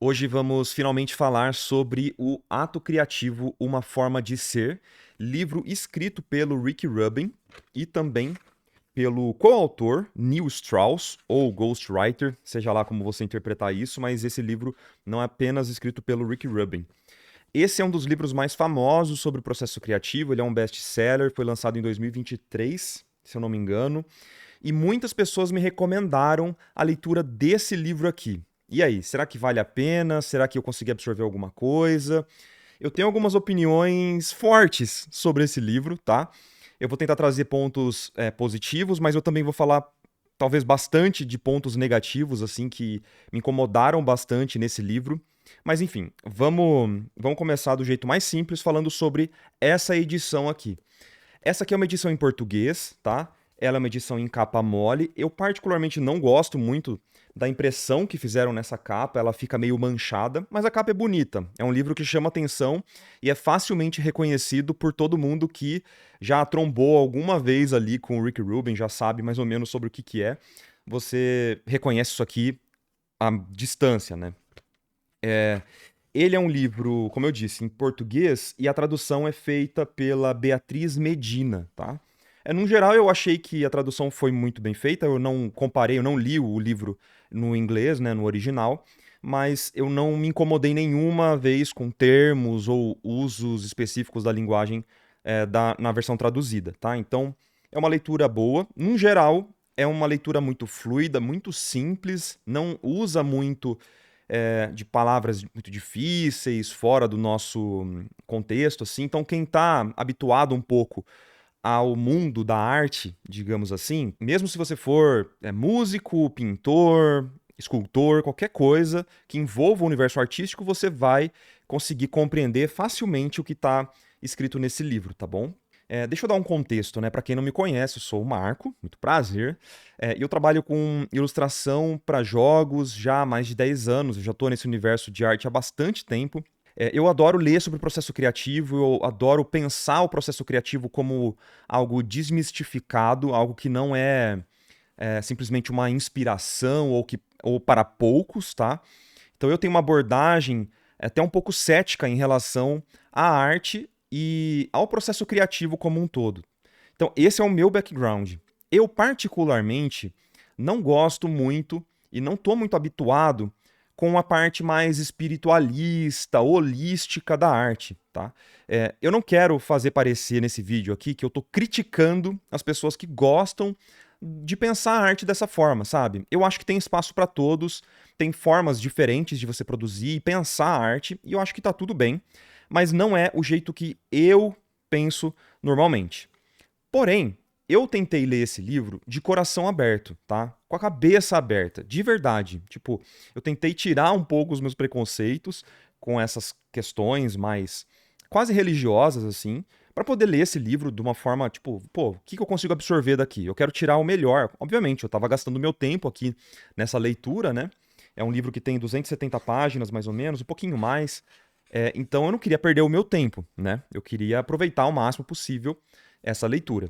Hoje vamos finalmente falar sobre o Ato Criativo, Uma Forma de Ser, livro escrito pelo Rick Rubin e também pelo coautor Neil Strauss, ou Ghostwriter, seja lá como você interpretar isso, mas esse livro não é apenas escrito pelo Rick Rubin. Esse é um dos livros mais famosos sobre o processo criativo, ele é um best-seller, foi lançado em 2023, se eu não me engano, e muitas pessoas me recomendaram a leitura desse livro aqui. E aí, será que vale a pena? Será que eu consegui absorver alguma coisa? Eu tenho algumas opiniões fortes sobre esse livro, tá? Eu vou tentar trazer pontos positivos, mas eu também vou falar talvez bastante de pontos negativos, assim, que me incomodaram bastante nesse livro. Mas enfim, vamos começar do jeito mais simples, falando sobre essa edição aqui. Essa aqui é uma edição em português, tá? Ela é uma edição em capa mole. Eu particularmente não gosto muito da impressão que fizeram nessa capa, ela fica meio manchada, mas a capa é bonita. É um livro que chama atenção e é facilmente reconhecido por todo mundo que já trombou alguma vez ali com o Rick Rubin, já sabe mais ou menos sobre o que é. Você reconhece isso aqui à distância, né? Ele é um livro, como eu disse, em português e a tradução é feita pela Beatriz Medina, tá? No geral, eu achei que a tradução foi muito bem feita. Eu não comparei, eu não li o livro no inglês, né, no original, mas eu não me incomodei nenhuma vez com termos ou usos específicos da linguagem na versão traduzida, tá? Então, é uma leitura boa. No geral, é uma leitura muito fluida, muito simples, não usa muito de palavras muito difíceis, fora do nosso contexto, assim. Então, quem está habituado um pouco ao mundo da arte, digamos assim, mesmo se você for músico, pintor, escultor, qualquer coisa que envolva o universo artístico, você vai conseguir compreender facilmente o que está escrito nesse livro, tá bom? Deixa eu dar um contexto, né? Para quem não me conhece, eu sou o Marco, muito prazer. Eu trabalho com ilustração para jogos já há mais de 10 anos, eu já estou nesse universo de arte há bastante tempo. Eu adoro ler sobre o processo criativo, eu adoro pensar o processo criativo como algo desmistificado, algo que não é simplesmente uma inspiração ou para poucos, tá? Então eu tenho uma abordagem até um pouco cética em relação à arte e ao processo criativo como um todo. Então esse é o meu background. Eu particularmente não gosto muito e não estou muito habituado com a parte mais espiritualista, holística da arte, tá? Eu não quero fazer parecer nesse vídeo aqui que eu estou criticando as pessoas que gostam de pensar a arte dessa forma, sabe? Eu acho que tem espaço para todos, tem formas diferentes de você produzir e pensar a arte, e eu acho que tá tudo bem, mas não é o jeito que eu penso normalmente. Porém, eu tentei ler esse livro de coração aberto, tá? Com a cabeça aberta, de verdade. Tipo, eu tentei tirar um pouco os meus preconceitos com essas questões mais quase religiosas, assim, para poder ler esse livro de uma forma, tipo, pô, o que eu consigo absorver daqui? Eu quero tirar o melhor. Obviamente, eu tava gastando meu tempo aqui nessa leitura, né? É um livro que tem 270 páginas, mais ou menos, um pouquinho mais. Então eu não queria perder o meu tempo, né? Eu queria aproveitar o máximo possível essa leitura.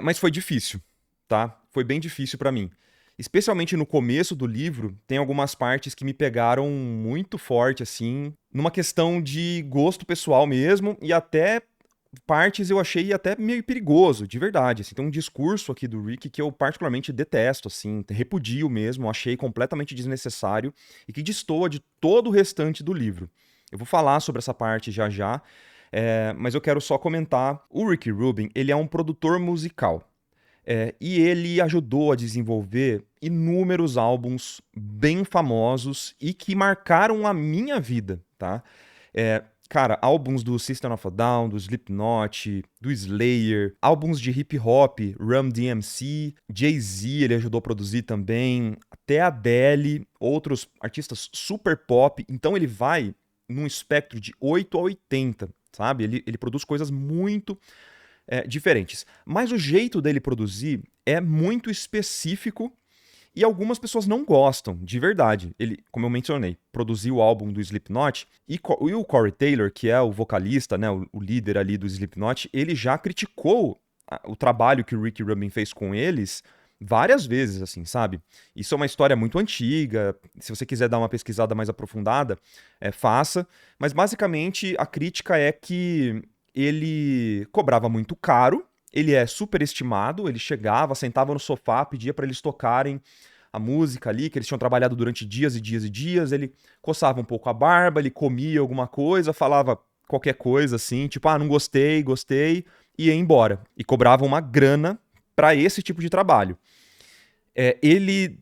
Mas foi difícil, tá? Foi bem difícil pra mim. Especialmente no começo do livro, tem algumas partes que me pegaram muito forte, assim, numa questão de gosto pessoal mesmo, e até partes eu achei até meio perigoso, de verdade. Assim, tem um discurso aqui do Rick que eu particularmente detesto, assim, repudio mesmo, achei completamente desnecessário e que destoa de todo o restante do livro. Eu vou falar sobre essa parte já já, mas eu quero só comentar. O Rick Rubin, ele é um produtor musical. E ele ajudou a desenvolver inúmeros álbuns bem famosos e que marcaram a minha vida, tá? Cara, álbuns do System of a Down, do Slipknot, do Slayer, álbuns de hip hop, Run DMC, Jay-Z ele ajudou a produzir também, até Adele, outros artistas super pop. Então ele vai num espectro de 8 a 80, sabe? Ele produz coisas muito diferentes. Mas o jeito dele produzir é muito específico e algumas pessoas não gostam, de verdade. Ele, como eu mencionei, produziu o álbum do Slipknot e o Corey Taylor, que é o vocalista, né, o líder ali do Slipknot, ele já criticou o trabalho que o Rick Rubin fez com eles várias vezes, assim, sabe? Isso é uma história muito antiga. Se você quiser dar uma pesquisada mais aprofundada, faça. Mas basicamente a crítica é que ele cobrava muito caro, ele é superestimado, ele chegava, sentava no sofá, pedia para eles tocarem a música ali, que eles tinham trabalhado durante dias e dias e dias, ele coçava um pouco a barba, ele comia alguma coisa, falava qualquer coisa assim, tipo, ah, não gostei, gostei, e ia embora. E cobrava uma grana para esse tipo de trabalho. Ele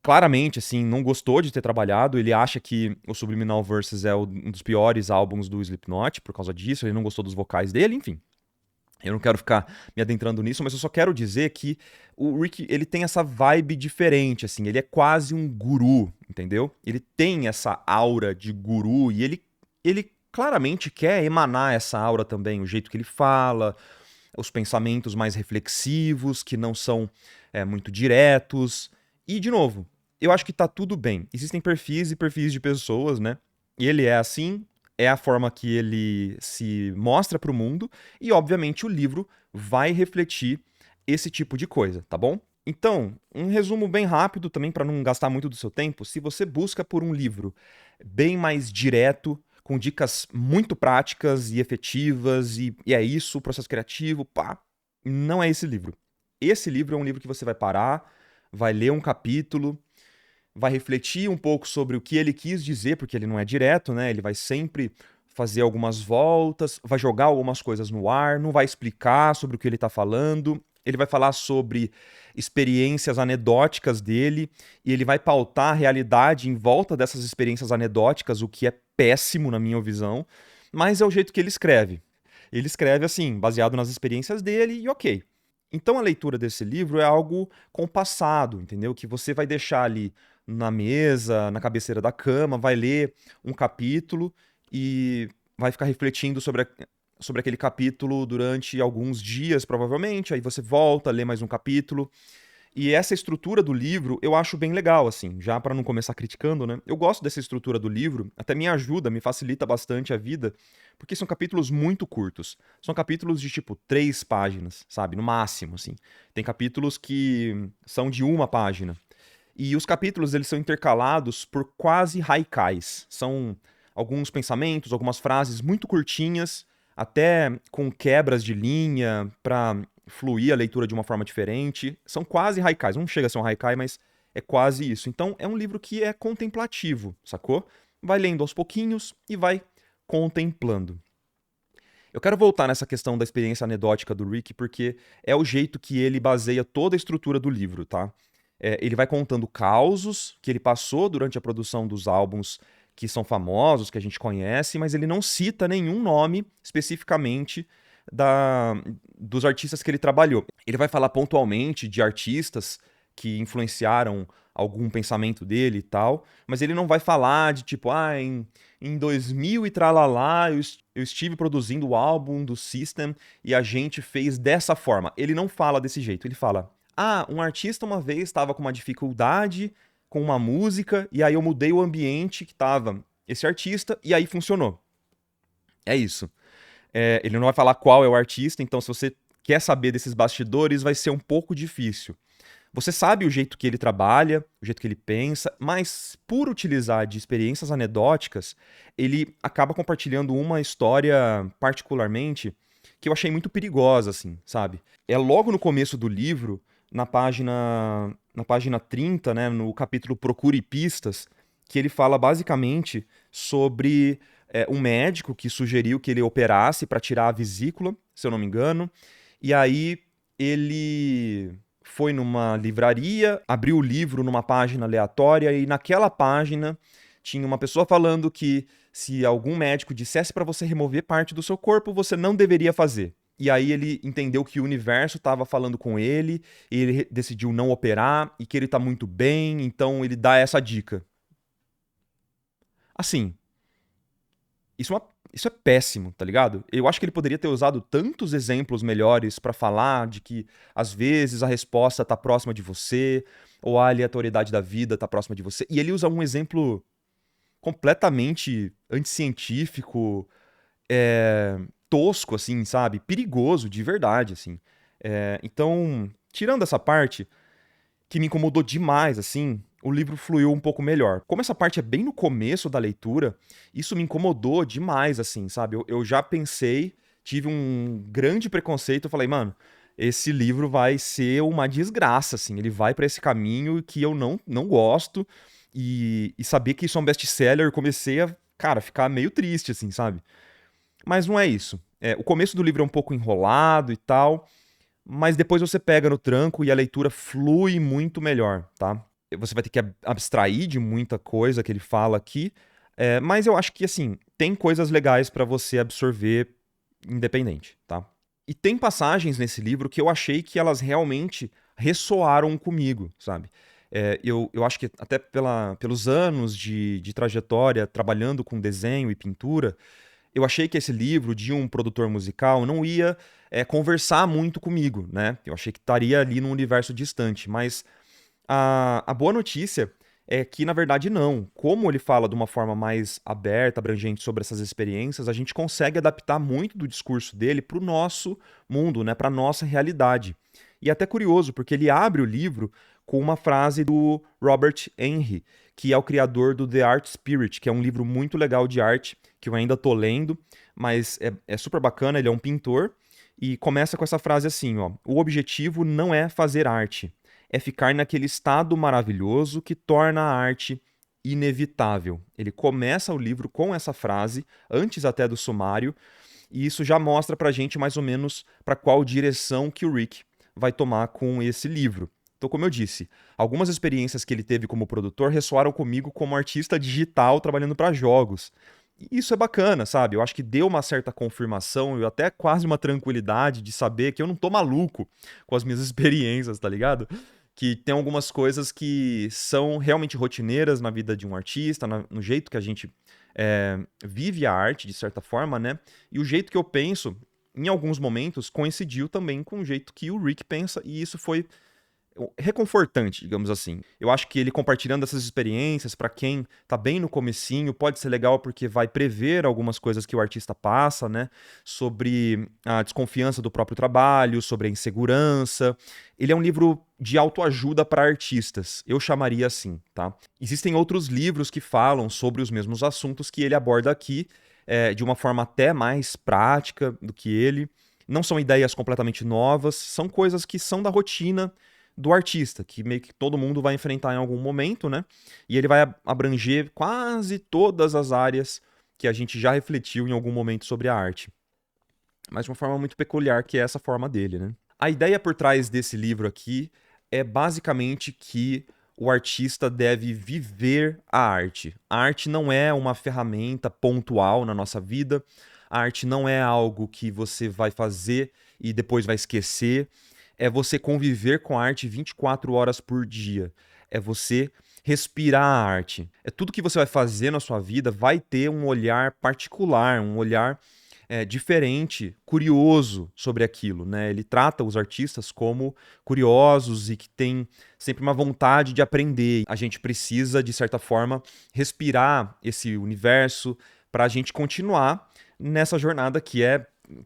claramente, assim, não gostou de ter trabalhado, ele acha que o Subliminal Verses é um dos piores álbuns do Slipknot por causa disso, ele não gostou dos vocais dele, enfim. Eu não quero ficar me adentrando nisso, mas eu só quero dizer que o Rick, ele tem essa vibe diferente, assim, ele é quase um guru, entendeu? Ele tem essa aura de guru e ele claramente quer emanar essa aura também, o jeito que ele fala, os pensamentos mais reflexivos, que não são muito diretos. E, de novo, eu acho que tá tudo bem. Existem perfis e perfis de pessoas, né? E ele é assim, é a forma que ele se mostra pro mundo, e, obviamente, o livro vai refletir esse tipo de coisa, tá bom? Então, um resumo bem rápido também para não gastar muito do seu tempo. Se você busca por um livro bem mais direto, com dicas muito práticas e efetivas, e é isso, o processo criativo, pá, não é esse livro. Esse livro é um livro que você vai parar, vai ler um capítulo, vai refletir um pouco sobre o que ele quis dizer, porque ele não é direto, né? Ele vai sempre fazer algumas voltas, vai jogar algumas coisas no ar, não vai explicar sobre o que ele está falando. Ele vai falar sobre experiências anedóticas dele e ele vai pautar a realidade em volta dessas experiências anedóticas, o que é péssimo na minha visão, mas é o jeito que ele escreve. Ele escreve assim, baseado nas experiências dele e ok. Então a leitura desse livro é algo compassado, entendeu? Que você vai deixar ali na mesa, na cabeceira da cama, vai ler um capítulo e vai ficar refletindo sobre aquele capítulo durante alguns dias, provavelmente. Aí você volta, lê mais um capítulo. E essa estrutura do livro eu acho bem legal, assim, já para não começar criticando, né? Eu gosto dessa estrutura do livro, até me ajuda, me facilita bastante a vida, porque são capítulos muito curtos. São capítulos de tipo 3 páginas, sabe? No máximo, assim. Tem capítulos que são de 1 página. E os capítulos eles são intercalados por quase haikais. São alguns pensamentos, algumas frases muito curtinhas, até com quebras de linha para fluir a leitura de uma forma diferente. São quase haikais. Não chega a ser um haikai, mas é quase isso. Então é um livro que é contemplativo, sacou? Vai lendo aos pouquinhos e vai contemplando. Eu quero voltar nessa questão da experiência anedótica do Rick, porque é o jeito que ele baseia toda a estrutura do livro, tá? Ele vai contando causos que ele passou durante a produção dos álbuns que são famosos, que a gente conhece, mas ele não cita nenhum nome especificamente da, dos artistas que ele trabalhou. Ele vai falar pontualmente de artistas que influenciaram algum pensamento dele e tal, mas ele não vai falar de tipo, em 2000 e tralalá eu estive produzindo o álbum do System e a gente fez dessa forma. Ele não fala desse jeito, ele fala, um artista uma vez estava com uma dificuldade com uma música e aí eu mudei o ambiente que tava esse artista e aí funcionou. É isso. Ele não vai falar qual é o artista, então se você quer saber desses bastidores vai ser um pouco difícil. Você sabe o jeito que ele trabalha, o jeito que ele pensa, mas por utilizar de experiências anedóticas, ele acaba compartilhando uma história particularmente que eu achei muito perigosa, assim, sabe? É logo no começo do livro, na página 30, né, no capítulo Procure Pistas, que ele fala basicamente sobre um médico que sugeriu que ele operasse para tirar a vesícula, se eu não me engano, e aí ele foi numa livraria, abriu o livro numa página aleatória e naquela página tinha uma pessoa falando que se algum médico dissesse para você remover parte do seu corpo, você não deveria fazer. E aí ele entendeu que o universo estava falando com ele, e ele decidiu não operar e que ele tá muito bem, então ele dá essa dica. Assim, isso é péssimo, tá ligado? Eu acho que ele poderia ter usado tantos exemplos melhores pra falar de que às vezes a resposta tá próxima de você, ou a aleatoriedade da vida tá próxima de você. E ele usa um exemplo completamente anticientífico, tosco, assim, sabe? Perigoso, de verdade, assim. Então, tirando essa parte, que me incomodou demais, assim, o livro fluiu um pouco melhor. Como essa parte é bem no começo da leitura, isso me incomodou demais, assim, sabe? Eu já pensei, tive um grande preconceito, eu falei, mano, esse livro vai ser uma desgraça, assim, ele vai pra esse caminho que eu não gosto, e saber que isso é um best-seller, eu comecei a, cara, ficar meio triste, assim, sabe? Mas não é isso. O começo do livro é um pouco enrolado e tal, mas depois você pega no tranco e a leitura flui muito melhor, tá? Você vai ter que abstrair de muita coisa que ele fala aqui, mas eu acho que, assim, tem coisas legais pra você absorver independente, tá? E tem passagens nesse livro que eu achei que elas realmente ressoaram comigo, sabe? Eu acho que até pelos anos de trajetória trabalhando com desenho e pintura, eu achei que esse livro de um produtor musical não ia conversar muito comigo, né? Eu achei que estaria ali num universo distante, mas a boa notícia é que, na verdade, não. Como ele fala de uma forma mais aberta, abrangente sobre essas experiências, a gente consegue adaptar muito do discurso dele para o nosso mundo, né? Para a nossa realidade. E é até curioso, porque ele abre o livro com uma frase do Robert Henry, que é o criador do The Art Spirit, que é um livro muito legal de arte, que eu ainda tô lendo, mas é super bacana, ele é um pintor, e começa com essa frase assim, ó: o objetivo não é fazer arte, é ficar naquele estado maravilhoso que torna a arte inevitável. Ele começa o livro com essa frase, antes até do sumário, e isso já mostra pra gente mais ou menos para qual direção que o Rick vai tomar com esse livro. Então, como eu disse, algumas experiências que ele teve como produtor ressoaram comigo como artista digital trabalhando para jogos. E isso é bacana, sabe? Eu acho que deu uma certa confirmação e até quase uma tranquilidade de saber que eu não tô maluco com as minhas experiências, tá ligado? Que tem algumas coisas que são realmente rotineiras na vida de um artista, no jeito que a gente vive a arte, de certa forma, né? E o jeito que eu penso, em alguns momentos, coincidiu também com o jeito que o Rick pensa, e isso foi reconfortante, digamos assim. Eu acho que ele compartilhando essas experiências para quem tá bem no comecinho pode ser legal porque vai prever algumas coisas que o artista passa, né? Sobre a desconfiança do próprio trabalho, sobre a insegurança. Ele é um livro de autoajuda para artistas, eu chamaria assim, tá? Existem outros livros que falam sobre os mesmos assuntos que ele aborda aqui, de uma forma até mais prática do que ele. Não são ideias completamente novas, são coisas que são da rotina do artista, que meio que todo mundo vai enfrentar em algum momento, né? E ele vai abranger quase todas as áreas que a gente já refletiu em algum momento sobre a arte. Mas de uma forma muito peculiar, que é essa forma dele, né? A ideia por trás desse livro aqui é basicamente que o artista deve viver a arte. A arte não é uma ferramenta pontual na nossa vida. A arte não é algo que você vai fazer e depois vai esquecer. É você conviver com a arte 24 horas por dia. É você respirar a arte. É tudo que você vai fazer na sua vida vai ter um olhar particular, um olhar diferente, curioso sobre aquilo, né? Ele trata os artistas como curiosos e que têm sempre uma vontade de aprender. A gente precisa, de certa forma, respirar esse universo para a gente continuar nessa jornada que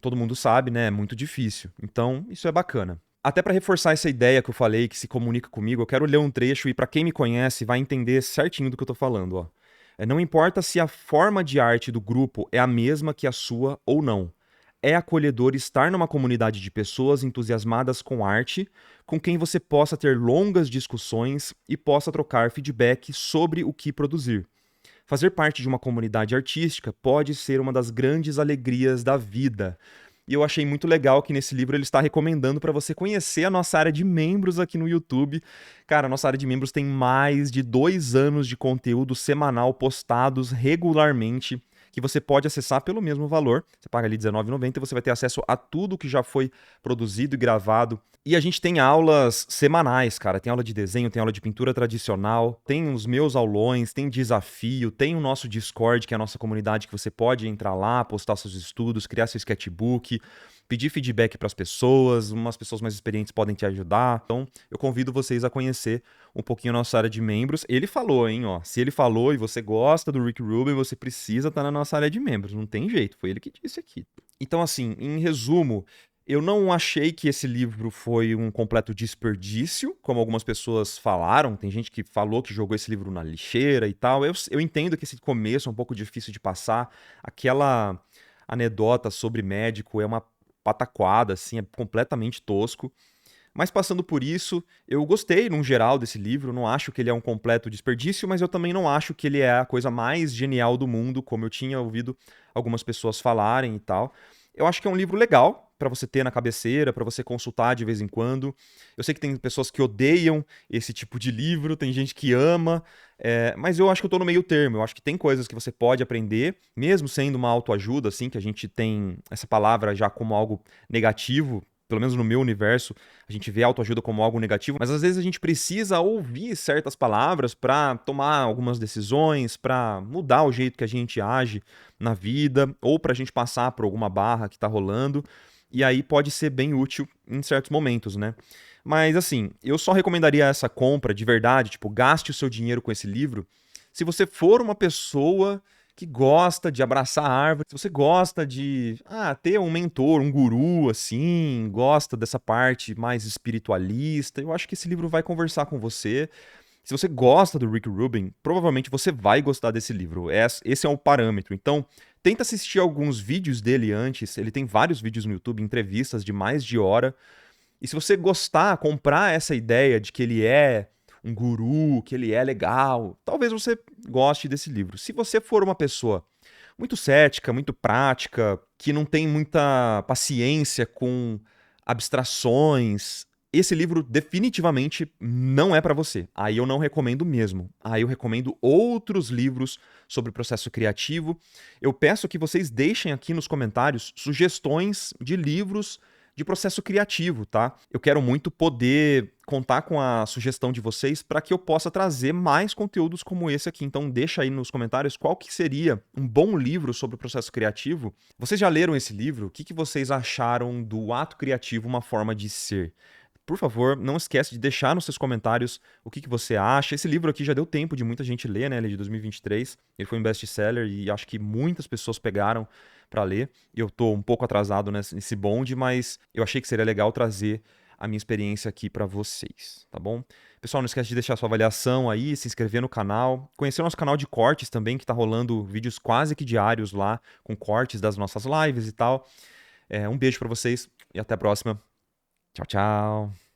todo mundo sabe, né? É muito difícil. Então, isso é bacana. Até para reforçar essa ideia que eu falei, que se comunica comigo, eu quero ler um trecho e para quem me conhece vai entender certinho do que eu tô falando, ó. Não importa se a forma de arte do grupo é a mesma que a sua ou não. É acolhedor estar numa comunidade de pessoas entusiasmadas com arte, com quem você possa ter longas discussões e possa trocar feedback sobre o que produzir. Fazer parte de uma comunidade artística pode ser uma das grandes alegrias da vida. E eu achei muito legal que nesse livro ele está recomendando para você conhecer a nossa área de membros aqui no YouTube. Cara, a nossa área de membros tem mais de 2 anos de conteúdo semanal postados regularmente, que você pode acessar pelo mesmo valor. Você paga ali R$19,90 e você vai ter acesso a tudo que já foi produzido e gravado. E a gente tem aulas semanais, cara. Tem aula de desenho, tem aula de pintura tradicional, tem os meus aulões, tem desafio, tem o nosso Discord, que é a nossa comunidade que você pode entrar lá, postar seus estudos, criar seu sketchbook, pedir feedback para as pessoas, umas pessoas mais experientes podem te ajudar. Então, eu convido vocês a conhecer um pouquinho a nossa área de membros. Ele falou, hein, ó, se ele falou e você gosta do Rick Rubin, você precisa estar na nossa área de membros, não tem jeito, foi ele que disse aqui. Então, assim, em resumo, Eu não achei que esse livro foi um completo desperdício, como algumas pessoas falaram. Tem gente que falou que jogou esse livro na lixeira e tal. Eu entendo que esse começo é um pouco difícil de passar. Aquela anedota sobre médico é uma pataquada, assim, é completamente tosco. Mas passando por isso, eu gostei, num geral, desse livro. Não acho que ele é um completo desperdício, mas eu também não acho que ele é a coisa mais genial do mundo, como eu tinha ouvido algumas pessoas falarem e tal. Eu acho que é um livro legal para você ter na cabeceira, para você consultar de vez em quando. Eu sei que tem pessoas que odeiam esse tipo de livro, tem gente que ama, mas eu acho que eu tô no meio termo. Eu acho que tem coisas que você pode aprender, mesmo sendo uma autoajuda, assim, que a gente tem essa palavra já como algo negativo. Pelo menos no meu universo, a gente vê autoajuda como algo negativo, mas às vezes a gente precisa ouvir certas palavras para tomar algumas decisões, para mudar o jeito que a gente age na vida, ou para a gente passar por alguma barra que está rolando, e aí pode ser bem útil em certos momentos, né? Mas assim, eu só recomendaria essa compra de verdade, tipo, gaste o seu dinheiro com esse livro, se você for uma pessoa que gosta de abraçar a árvore, se você gosta de ter um mentor, um guru, assim, gosta dessa parte mais espiritualista, eu acho que esse livro vai conversar com você. Se você gosta do Rick Rubin, provavelmente você vai gostar desse livro. Esse é o parâmetro. Então, tenta assistir alguns vídeos dele antes. Ele tem vários vídeos no YouTube, entrevistas de mais de hora. E se você gostar, comprar essa ideia de que ele é um guru, que ele é legal, talvez você goste desse livro. Se você for uma pessoa muito cética, muito prática, que não tem muita paciência com abstrações, esse livro definitivamente não é para você. Aí eu não recomendo mesmo. Aí eu recomendo outros livros sobre processo criativo. Eu peço que vocês deixem aqui nos comentários sugestões de livros de processo criativo, tá? Eu quero muito poder contar com a sugestão de vocês para que eu possa trazer mais conteúdos como esse aqui. Então deixa aí nos comentários qual que seria um bom livro sobre o processo criativo. Vocês já leram esse livro? O que que vocês acharam do Ato Criativo, uma forma de ser? Por favor, não esquece de deixar nos seus comentários o que que você acha. Esse livro aqui já deu tempo de muita gente ler, né? Ele é de 2023. Ele foi um best-seller e acho que muitas pessoas pegaram para ler. Eu tô um pouco atrasado nesse bonde, mas eu achei que seria legal trazer a minha experiência aqui para vocês, tá bom? Pessoal, não esquece de deixar sua avaliação aí, se inscrever no canal, conhecer o nosso canal de cortes também, que tá rolando vídeos quase que diários lá, com cortes das nossas lives e tal. Um beijo para vocês e até a próxima. Tchau, tchau.